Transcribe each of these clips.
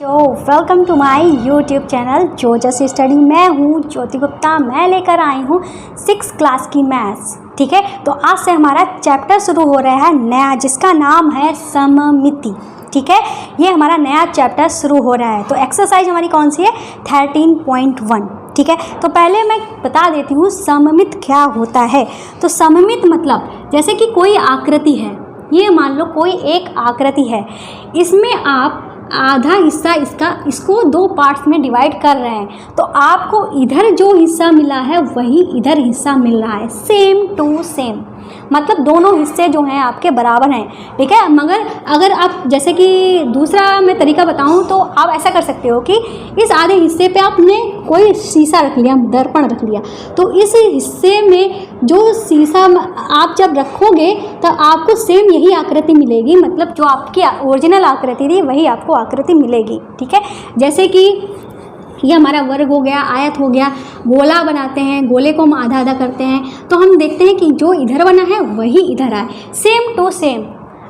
Welcome to my YouTube channel जोजस study. मैं हूँ ज्योति गुप्ता। मैं लेकर आई हूँ 6th क्लास की मैथ्स। ठीक है, तो आज से हमारा चैप्टर शुरू हो रहा है नया, जिसका नाम है सममिति। ठीक है, ये हमारा नया चैप्टर शुरू हो रहा है। तो एक्सरसाइज हमारी कौन सी है? 13.1। ठीक है, तो पहले मैं बता देती हूँ सममित क्या होता है। तो सममित मतलब जैसे कि कोई आकृति है, ये मान लो कोई एक आकृति है, इसमें आप आधा हिस्सा इसको दो पार्ट्स में डिवाइड कर रहे हैं, तो आपको इधर जो हिस्सा मिला है वही इधर हिस्सा मिल रहा है, सेम टू सेम। मतलब दोनों हिस्से जो हैं आपके बराबर हैं। ठीक है, मगर अगर आप जैसे कि दूसरा मैं तरीका बताऊं तो आप ऐसा कर सकते हो कि इस आधे हिस्से पे आपने कोई शीशा रख लिया, दर्पण रख लिया, तो इस हिस्से में जो शीशा आप जब रखोगे तो आपको सेम यही आकृति मिलेगी। मतलब जो आपकी ओरिजिनल आकृति थी वही आपको आकृति मिलेगी। ठीक है, जैसे कि ये हमारा वर्ग हो गया, आयत हो गया, गोला बनाते हैं, गोले को हम आधा आधा करते हैं, तो हम देखते हैं कि जो इधर बना है वही इधर आए, सेम टू सेम।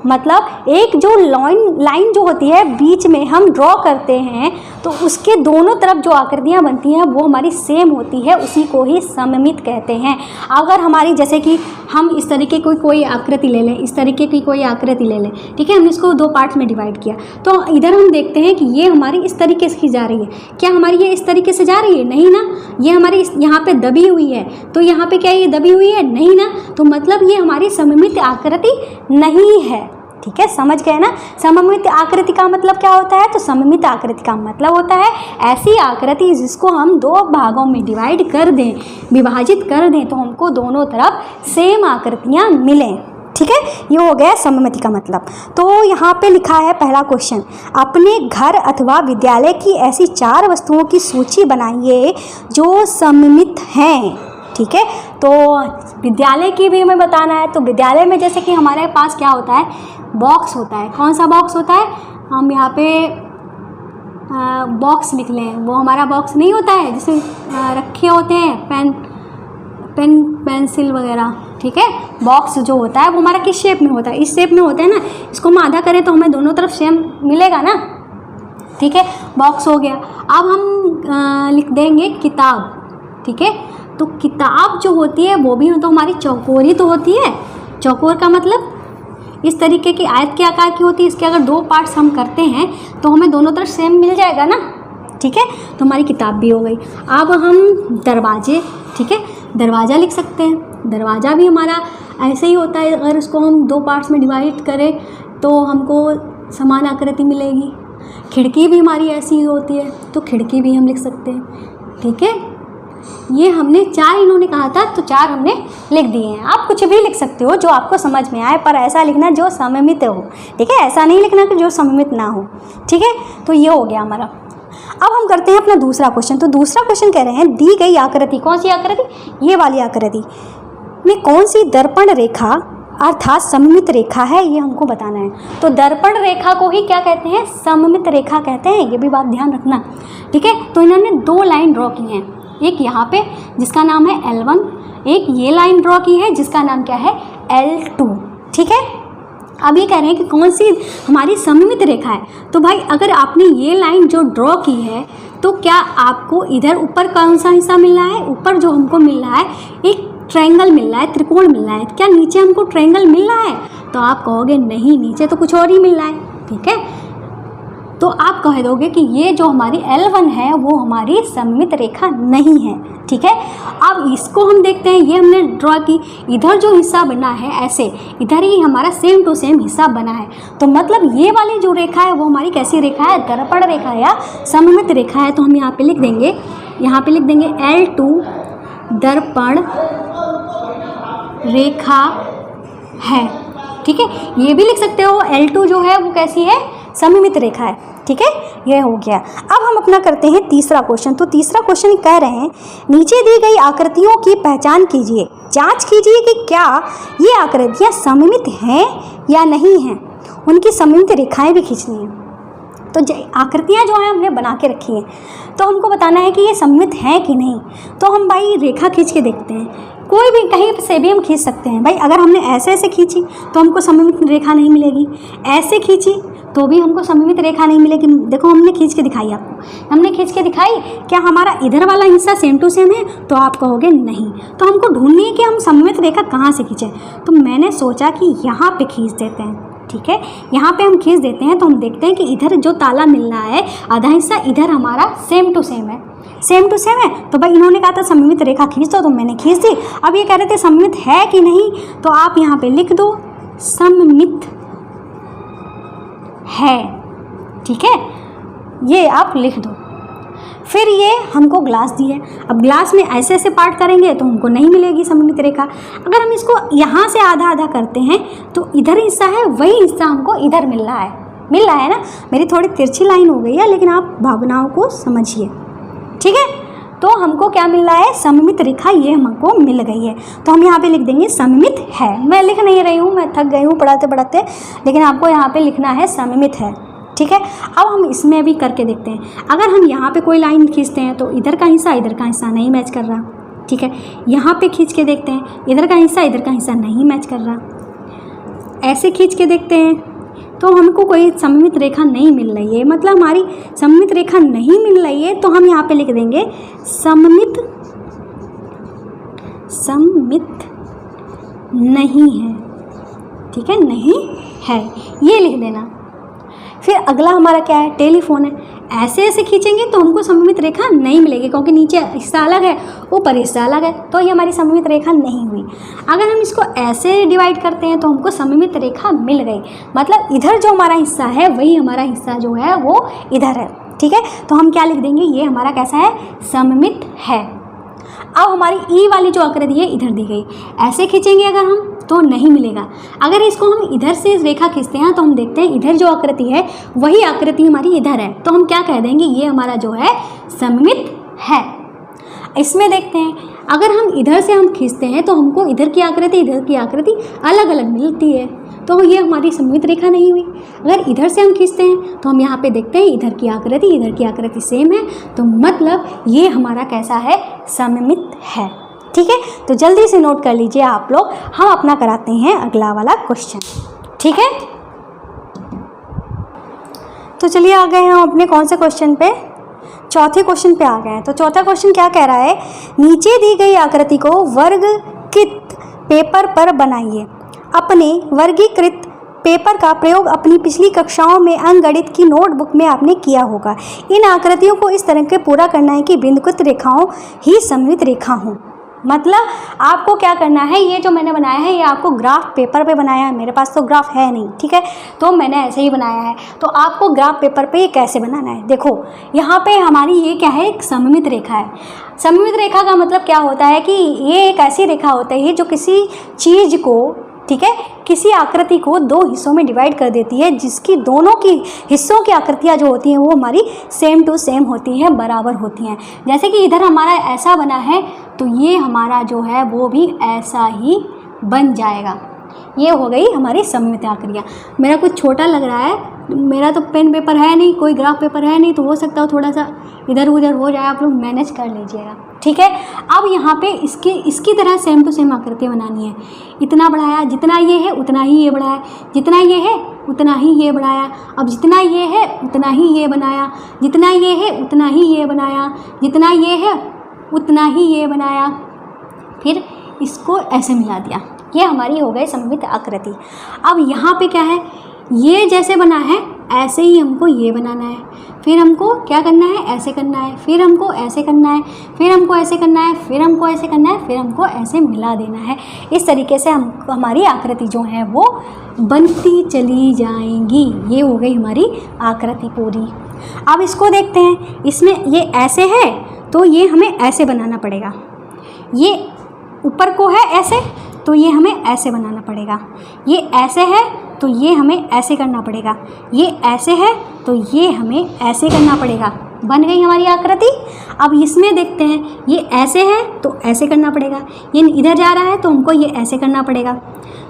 मतलब एक जो लाइन जो होती है बीच में हम ड्रॉ करते हैं, तो उसके दोनों तरफ जो आकृतियाँ बनती हैं वो हमारी सेम होती है, उसी को ही सममित कहते हैं। अगर हमारी जैसे कि हम इस तरीके की कोई आकृति ले लें, इस तरीके की कोई आकृति ले लें, ठीक है, हमने इसको दो पार्ट्स में डिवाइड किया, तो इधर हम देखते हैं कि ये हमारी इस तरीके से जा रही है। क्या हमारी ये इस तरीके से जा रही है? नहीं ना, ये हमारी यहाँ पे दबी हुई है, तो यहाँ पे क्या ये दबी हुई है? नहीं ना, तो मतलब ये हमारी सममित आकृति नहीं है। ठीक है, समझ गए ना? सममित आकृति का मतलब क्या होता है? तो सममित आकृति का मतलब होता है ऐसी आकृति जिसको हम दो भागों में डिवाइड कर दें, विभाजित कर दें, तो हमको दोनों तरफ सेम आकृतियाँ मिलें। ठीक है, ये हो गया सममिति का मतलब। तो यहाँ पे लिखा है पहला क्वेश्चन, अपने घर अथवा विद्यालय की ऐसी 4 वस्तुओं की सूची बनाइए जो सममित हैं। ठीक है, तो विद्यालय की भी हमें बताना है। तो विद्यालय में जैसे कि हमारे पास क्या होता है? बॉक्स होता है। कौन सा बॉक्स होता है? हम यहाँ पे बॉक्स लिख लें, वो हमारा बॉक्स नहीं होता है जिसमें रखे होते हैं पेन पेंसिल वगैरह। ठीक है, बॉक्स जो होता है वो हमारा किस शेप में होता है? इस शेप में होता है ना। इसको हम आधा करें तो हमें दोनों तरफ सेम मिलेगा ना। ठीक है, बॉक्स हो गया। अब हम लिख देंगे किताब। ठीक है, तो किताब जो होती है वो भी तो हमारी चौकोरी तो होती है। चौकोर का मतलब इस तरीके की आयत के आकार की होती है। इसके अगर दो पार्ट्स हम करते हैं तो हमें दोनों तरफ सेम मिल जाएगा ना। ठीक है, तो हमारी किताब भी हो गई। अब हम दरवाजे, ठीक है, दरवाज़ा लिख सकते हैं। दरवाज़ा भी हमारा ऐसे ही होता है, अगर इसको हम दो पार्ट्स में डिवाइड करें तो हमको समान आकृति मिलेगी। खिड़की भी हमारी ऐसी ही होती है, तो खिड़की भी हम लिख सकते हैं। ठीक है, ये हमने 4 इन्होंने कहा था तो 4 हमने लिख दिए हैं। आप कुछ भी लिख सकते हो जो आपको समझ में आए, पर ऐसा लिखना जो सममित हो। ठीक है, ऐसा नहीं लिखना कि जो सममित ना हो। ठीक है, तो ये हो गया हमारा। अब हम करते हैं अपना दूसरा क्वेश्चन। तो दूसरा क्वेश्चन कह रहे हैं, दी गई आकृति, कौन सी आकृति? ये वाली आकृति में कौन सी दर्पण रेखा अर्थात सममित रेखा है, ये हमको बताना है। तो दर्पण रेखा को ही क्या कहते हैं? सममित रेखा कहते हैं। ये भी बात ध्यान रखना। ठीक है, तो इन्होंने 2 लाइन ड्रॉ की हैं, एक यहाँ पे जिसका नाम है L1, एक ये लाइन ड्रॉ की है जिसका नाम क्या है? L2। ठीक है, अब ये कह रहे हैं कि कौन सी हमारी सममित रेखा है। तो भाई अगर आपने ये लाइन जो ड्रॉ की है, तो क्या आपको इधर ऊपर कौन सा हिस्सा मिल रहा है? ऊपर जो हमको मिल रहा है एक ट्रायंगल मिल रहा है, त्रिकोण मिल रहा है। क्या नीचे हमको ट्रायंगल मिल रहा है? तो आप कहोगे नहीं, नीचे तो कुछ और ही मिल रहा है। ठीक है, तो आप कह दोगे कि ये जो हमारी L1 है वो हमारी सममित रेखा नहीं है। ठीक है, अब इसको हम देखते हैं। ये हमने ड्रॉ की, इधर जो हिस्सा बना है ऐसे, इधर ही हमारा सेम टू सेम हिस्सा बना है। तो मतलब ये वाली जो रेखा है वो हमारी कैसी रेखा है? दर्पण रेखा या सममित रेखा है। तो हम यहाँ पे लिख देंगे, यहाँ पे लिख देंगे L2 दर्पण रेखा है। ठीक है, ये भी लिख सकते हो L2 जो है वो कैसी है? सममित रेखा है। ठीक है, ये हो गया। अब हम अपना करते हैं तीसरा क्वेश्चन। तो तीसरा क्वेश्चन कह रहे हैं, नीचे दी गई आकृतियों की पहचान कीजिए, जांच कीजिए कि क्या ये आकृतियाँ सममित हैं या नहीं हैं। उनकी सममित रेखाएं भी खींचनी हैं। तो आकृतियाँ जो हैं हमने बना के रखी हैं, तो हमको बताना है कि ये सममित हैं कि नहीं। तो हम भाई रेखा खींच के देखते हैं। कोई भी कहीं से भी हम खींच सकते हैं भाई। अगर हमने ऐसे ऐसे खींची तो हमको सममित रेखा नहीं मिलेगी, ऐसे खींची तो भी हमको सममित रेखा नहीं मिलेगी। देखो हमने खींच के दिखाई आपको, हमने खींच के दिखाई, क्या हमारा इधर वाला हिस्सा सेम टू सेम है? तो आप कहोगे नहीं। तो हमको ढूंढनी है कि हम सममित रेखा कहाँ से खींचें। तो मैंने सोचा कि यहाँ पे खींच देते हैं, ठीक है, यहाँ पे हम खींच देते हैं। तो हम देखते हैं कि इधर जो ताला मिल रहा है आधा हिस्सा इधर हमारा सेम टू सेम है, सेम टू सेम है। तो भाई इन्होंने कहा था सममित रेखा खींच दो, तो मैंने खींच दी। अब ये कह रहे थे सममित है कि नहीं, तो आप यहाँ पे लिख दो सममित है, ठीक है, ये आप लिख दो। फिर ये हमको ग्लास दी है, अब ग्लास में ऐसे ऐसे पार्ट करेंगे तो हमको नहीं मिलेगी सममित रेखा। अगर हम इसको यहाँ से आधा आधा करते हैं तो इधर हिस्सा है वही हिस्सा हमको इधर मिल रहा है ना। मेरी थोड़ी तिरछी लाइन हो गई है, लेकिन आप भावनाओं को समझिए, ठीक है। तो हमको क्या मिल रहा है? सममित रेखा ये हमको मिल गई है। तो हम यहाँ पे लिख देंगे सममित है। मैं लिख नहीं रही हूँ, मैं थक गई हूँ पढ़ाते पढ़ाते, लेकिन आपको यहाँ पे लिखना है सममित है, ठीक है। अब हम इसमें भी करके देखते हैं। अगर हम यहाँ पे कोई लाइन खींचते हैं तो इधर का हिस्सा नहीं मैच कर रहा, ठीक है। यहाँ पे खींच के देखते हैं, इधर का हिस्सा नहीं मैच कर रहा। ऐसे खींच के देखते हैं तो हमको कोई सममित रेखा नहीं मिल रही है, मतलब हमारी सममित रेखा नहीं मिल रही है। तो हम यहाँ पे लिख देंगे सममित नहीं है, ठीक है, नहीं है, ये लिख देना। फिर अगला हमारा क्या है? टेलीफोन है। ऐसे ऐसे खींचेंगे तो हमको सममित रेखा नहीं मिलेगी, क्योंकि नीचे हिस्सा अलग है ऊपर हिस्सा अलग है, तो ये हमारी सममित रेखा नहीं हुई। अगर हम इसको ऐसे डिवाइड करते हैं तो हमको सममित रेखा मिल गई, मतलब इधर जो हमारा हिस्सा है वही हमारा हिस्सा जो है वो इधर है, ठीक है। तो हम क्या लिख देंगे? ये हमारा कैसा है? सममित है। अब हमारी ई वाली जो आकृति है इधर दी गई, ऐसे खींचेंगे अगर हम तो नहीं मिलेगा। अगर इसको हम इधर से रेखा खींचते हैं तो हम देखते हैं इधर जो आकृति है वही आकृति हमारी इधर है, तो हम क्या कह देंगे? ये हमारा जो है सममित है। इसमें देखते हैं, अगर हम इधर से हम खींचते हैं तो हमको इधर की आकृति अलग अलग मिलती है, तो ये हमारी सममित रेखा नहीं हुई। अगर इधर से हम खींचते हैं तो हम यहाँ पे देखते हैं इधर की आकृति सेम है, तो मतलब ये हमारा कैसा है? सममित है, ठीक है। तो जल्दी से नोट कर लीजिए आप लोग, हम अपना कराते हैं अगला वाला क्वेश्चन, ठीक है। तो चलिए आ गए हम अपने कौन से क्वेश्चन पे? चौथे क्वेश्चन पे आ गए हैं। तो चौथा क्वेश्चन क्या कह रहा है? नीचे दी गई आकृति को वर्गीकृत पेपर पर बनाइए। अपने वर्गीकृत पेपर का प्रयोग अपनी पिछली कक्षाओं में अंकगणित की नोटबुक में आपने किया होगा। इन आकृतियों को इस तरह के पूरा करना है कि बिंदुकृत रेखाओं ही सममित रेखा हों। मतलब आपको क्या करना है? ये जो मैंने बनाया है ये आपको ग्राफ पेपर पे बनाया है, मेरे पास तो ग्राफ है नहीं, ठीक है, तो मैंने ऐसे ही बनाया है। तो आपको ग्राफ पेपर पे ये कैसे बनाना है? देखो यहाँ पे हमारी ये क्या है? एक सममित रेखा है। सममित रेखा का मतलब क्या होता है कि ये एक ऐसी रेखा होती है जो किसी चीज़ को, ठीक है, किसी आकृति को दो हिस्सों में डिवाइड कर देती है, जिसकी दोनों की हिस्सों की आकृतियाँ जो होती हैं वो हमारी सेम टू सेम होती हैं, बराबर होती हैं। जैसे कि इधर हमारा ऐसा बना है तो ये हमारा जो है वो भी ऐसा ही बन जाएगा। ये हो गई हमारी सममित आकृतियाँ। मेरा कुछ छोटा लग रहा है, मेरा तो पेन पेपर है नहीं, कोई ग्राफ पेपर है नहीं, तो हो सकता है थोड़ा सा इधर उधर हो जाए, आप लोग मैनेज कर लीजिएगा, ठीक है। अब यहाँ पे इसकी तरह सेम टू सेम आकृतियाँ बनानी है। इतना बढ़ाया, जितना ये है उतना ही ये बढ़ाया, जितना ये है उतना ही ये बढ़ाया, अब जितना ये है उतना ही ये बनाया, जितना ये है उतना ही ये बनाया, जितना ये है उतना ही ये बनाया, फिर इसको ऐसे मिला दिया। ये हमारी हो गई सममित आकृति। अब यहाँ पे क्या है? ये जैसे बना है ऐसे ही हमको ये बनाना है, फिर हमको क्या करना है? ऐसे करना है, फिर हमको ऐसे करना है, फिर हमको ऐसे करना है, फिर हमको ऐसे करना है, फिर हमको ऐसे मिला देना है। इस तरीके से हमारी आकृति जो है वो बनती चली जाएंगी। ये हो गई हमारी आकृति पूरी। अब इसको देखते हैं, इसमें ये ऐसे है तो ये हमें ऐसे बनाना पड़ेगा, ये ऊपर को है ऐसे तो ये हमें ऐसे बनाना पड़ेगा, ये ऐसे है तो ये हमें ऐसे करना पड़ेगा, ये ऐसे है तो ये हमें ऐसे करना पड़ेगा। बन गई हमारी आकृति। अब इसमें देखते हैं, ये ऐसे है तो ऐसे करना पड़ेगा, ये इधर जा रहा है तो हमको ये ऐसे करना पड़ेगा।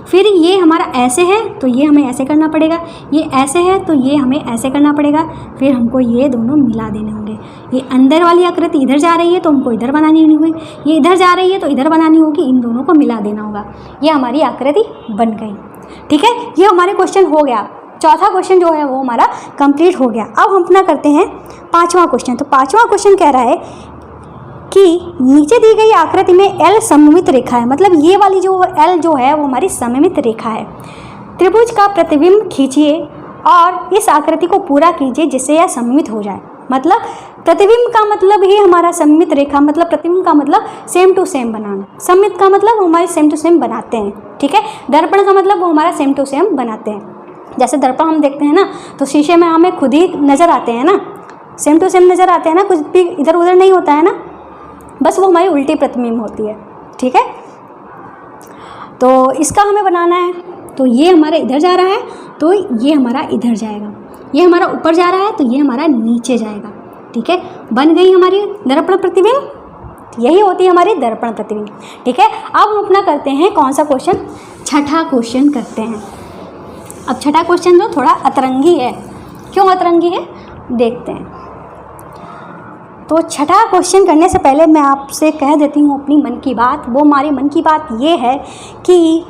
फिर ये हमारा ऐसे है तो ये हमें ऐसे करना पड़ेगा, ये ऐसे है तो ये हमें ऐसे करना पड़ेगा, फिर हमको ये दोनों मिला देने होंगे। ये अंदर वाली आकृति इधर जा रही है तो हमको इधर बनानी होगी, ये इधर जा रही है तो इधर बनानी होगी, इन दोनों को मिला देना होगा। ये हमारी आकृति बन गई। ठीक है, ये हमारे क्वेश्चन हो गया। चौथा क्वेश्चन जो है वो हमारा कंप्लीट हो गया। अब हम अपना करते हैं पाँचवा क्वेश्चन। तो पाँचवा क्वेश्चन कह रहा है कि नीचे दी गई आकृति में एल सममित रेखा है, मतलब ये वाली जो एल जो है वो हमारी सममित रेखा है। त्रिभुज का प्रतिबिंब खींचिए और इस आकृति को पूरा कीजिए जिससे यह सममित हो जाए। मतलब प्रतिबिंब का मतलब ही हमारा सममित रेखा, मतलब प्रतिबिंब का मतलब सेम टू सेम बनाना, सममित का मतलब वो हमारे सेम टू सेम बनाते हैं। ठीक है, दर्पण का मतलब वो हमारा सेम टू सेम बनाते हैं। जैसे दर्पण हम देखते हैं ना तो शीशे में हमें खुद ही नज़र आते हैं ना, सेम टू सेम नज़र आते हैं ना, कुछ भी इधर उधर नहीं होता है ना, बस वो हमारी उल्टी प्रतिबिंब होती है। ठीक है, तो इसका हमें बनाना है। तो ये हमारा इधर जा रहा है तो ये हमारा इधर जाएगा, ये हमारा ऊपर जा रहा है तो ये हमारा नीचे जाएगा। ठीक है, बन गई हमारी दर्पण प्रतिबिंब, यही होती है हमारी दर्पण प्रतिबिंब। ठीक है, अब हम अपना करते हैं कौन सा क्वेश्चन, छठा क्वेश्चन करते हैं। अब छठा क्वेश्चन जो थोड़ा अतरंगी है, क्यों अतरंगी है देखते हैं। तो छठा क्वेश्चन करने से पहले मैं आपसे कह देती हूँ अपनी मन की बात। वो हमारी मन की बात ये है कि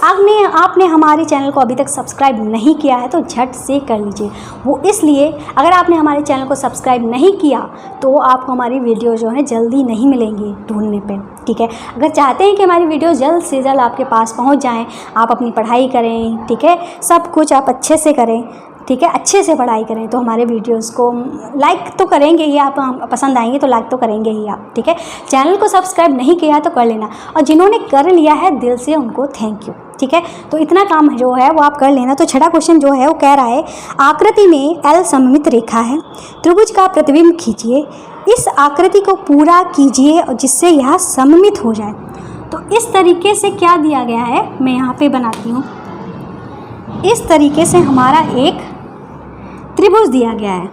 आपने हमारे चैनल को अभी तक सब्सक्राइब नहीं किया है तो झट से कर लीजिए। वो इसलिए, अगर आपने हमारे चैनल को सब्सक्राइब नहीं किया तो आपको हमारी वीडियो जो है जल्दी नहीं मिलेंगी ढूंढने पे। ठीक है, अगर चाहते हैं कि हमारी वीडियो जल्द से जल्द आपके पास पहुंच जाएं, आप अपनी पढ़ाई करें, ठीक है, सब कुछ आप अच्छे से करें, ठीक है, अच्छे से पढ़ाई करें, तो हमारे वीडियोस को लाइक तो करेंगे ही आप, पसंद आएंगे तो लाइक तो करेंगे ही आप। ठीक है, चैनल को सब्सक्राइब नहीं किया है तो कर लेना, और जिन्होंने कर लिया है दिल से उनको थैंक यू। ठीक है, तो इतना काम जो है वो आप कर लेना। तो छठा क्वेश्चन जो है वो कह रहा है आकृति में एल सममित रेखा है, त्रिभुज का प्रतिबिंब खींचिए, इस आकृति को पूरा कीजिए और जिससे यह सममित हो जाए। तो इस तरीके से क्या दिया गया है मैं यहाँ पे बनाती हूँ। इस तरीके से हमारा एक त्रिभुज दिया गया है।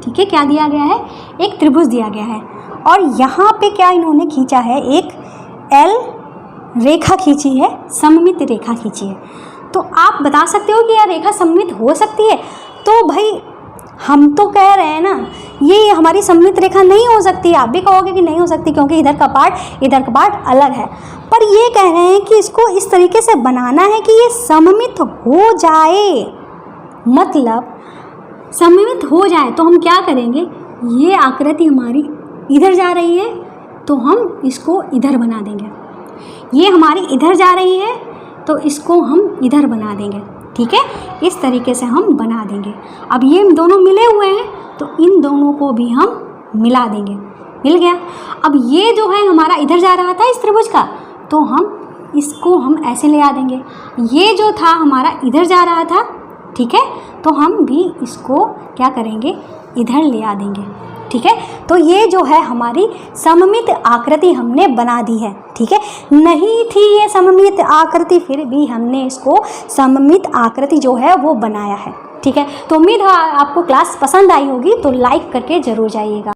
ठीक है, क्या दिया गया है, एक त्रिभुज दिया गया है, और यहाँ पे क्या इन्होंने खींचा है, एक एल रेखा खींची है, सममित रेखा खींची है। तो आप बता सकते हो कि यह रेखा सममित हो सकती है? तो भाई हम तो कह रहे हैं ना ये हमारी सममित रेखा नहीं हो सकती। आप भी कहोगे कि नहीं हो सकती क्योंकि इधर का पार्ट अलग है, पर ये कह रहे हैं कि इसको इस तरीके से बनाना है कि ये सममित हो जाए। मतलब सममित हो जाए तो हम क्या करेंगे, ये आकृति हमारी इधर जा रही है तो हम इसको इधर बना देंगे, ये हमारी इधर जा रही है तो इसको हम इधर बना देंगे। ठीक है, इस तरीके से हम बना देंगे। अब ये दोनों मिले हुए हैं तो इन दोनों को भी हम मिला देंगे, मिल गया। अब ये जो है हमारा इधर जा रहा था इस त्रिभुज का, तो हम इसको हम ऐसे ले आ देंगे। ये जो था हमारा इधर जा रहा था, ठीक है, तो हम भी इसको क्या करेंगे, इधर ले आ देंगे। ठीक है, तो ये जो है हमारी सममित आकृति हमने बना दी है। ठीक है, नहीं थी ये सममित आकृति, फिर भी हमने इसको सममित आकृति जो है वो बनाया है। ठीक है, तो उम्मीद है आपको क्लास पसंद आई होगी, तो लाइक करके ज़रूर जाइएगा।